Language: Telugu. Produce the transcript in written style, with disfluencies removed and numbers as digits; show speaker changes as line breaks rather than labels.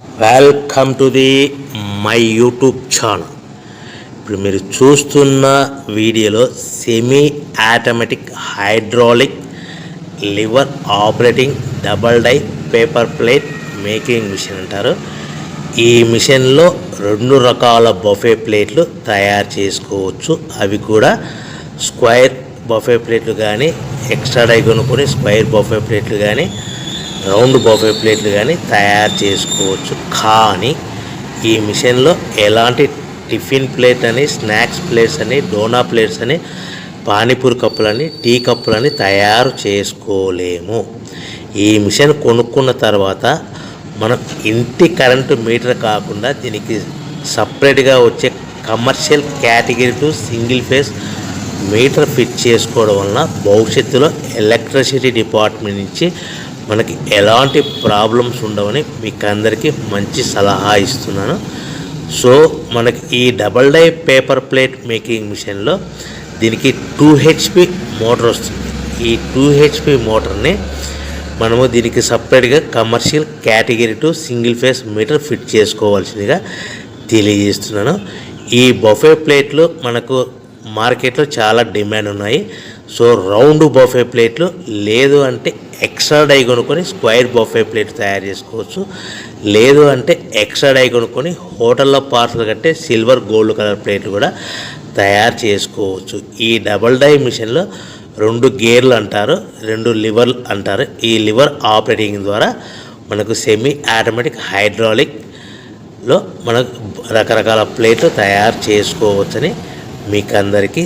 Welcome to the my YouTube channel. ఇప్పుడు మీరు చూస్తున్న వీడియోలో semi automatic hydraulic lever operating double die paper plate making machine అంటారు. ఈ మిషన్లో 2 రకాల బఫే ప్లేట్లు తయారు చేసుకోవచ్చు. అవి కూడా స్క్వేర్ బఫే ప్లేట్లు కానీ, ఎక్స్ట్రా డై కొనుక్కొని స్క్వేర్ బఫే ప్లేట్లు కానీ, రౌండ్ బఫే ప్లేట్లు కానీ తయారు చేసుకోవచ్చు. కానీ ఈ మిషన్లో ఎలాంటి టిఫిన్ ప్లేట్ అని, స్నాక్స్ ప్లేట్స్ అని, డోనా ప్లేట్స్ అని, పానీపూరి కప్పులని, టీ కప్పులని తయారు చేసుకోలేము. ఈ మిషన్ కొనుక్కున్న తర్వాత మనం ఇంటి కరెంటు మీటర్ కాకుండా దీనికి సపరేట్గా వచ్చే commercial category to single phase metre fit చేసుకోవడం వలన భవిష్యత్తులో ఎలక్ట్రిసిటీ డిపార్ట్మెంట్ నుంచి మనకి ఎలాంటి ప్రాబ్లమ్స్ ఉండవని మీకు అందరికీ మంచి సలహా ఇస్తున్నాను. సో మనకి ఈ double die paper plate making మిషన్లో దీనికి 2 HP మోటార్ వస్తుంది. ఈ 2 HP మోటార్ని మనము దీనికి సపరేట్గా commercial category to single phase metre fit చేసుకోవాల్సిందిగా తెలియజేస్తున్నాను. ఈ బఫే ప్లేట్లు మనకు మార్కెట్లో చాలా డిమాండ్ ఉన్నాయి. సో రౌండ్ బఫే ప్లేట్లు లేదు అంటే ఎక్స్ట్రా డై కొనుక్కొని స్క్వేర్ బఫే ప్లేట్ తయారు చేసుకోవచ్చు. లేదు అంటే ఎక్స్ట్రా డై కొనుక్కొని హోటల్లో పార్సల్ కట్టే సిల్వర్ గోల్డ్ కలర్ ప్లేట్లు కూడా తయారు చేసుకోవచ్చు. ఈ డబల్ డై మిషన్లో 2 గేర్లు అంటారు, 2 లివర్లు అంటారు. ఈ లివర్ ఆపరేటింగ్ ద్వారా మనకు సెమీ ఆటోమేటిక్ హైడ్రాలిక్లో మనకు రకరకాల ప్లేట్లు తయారు చేసుకోవచ్చని మీకు అందరికీ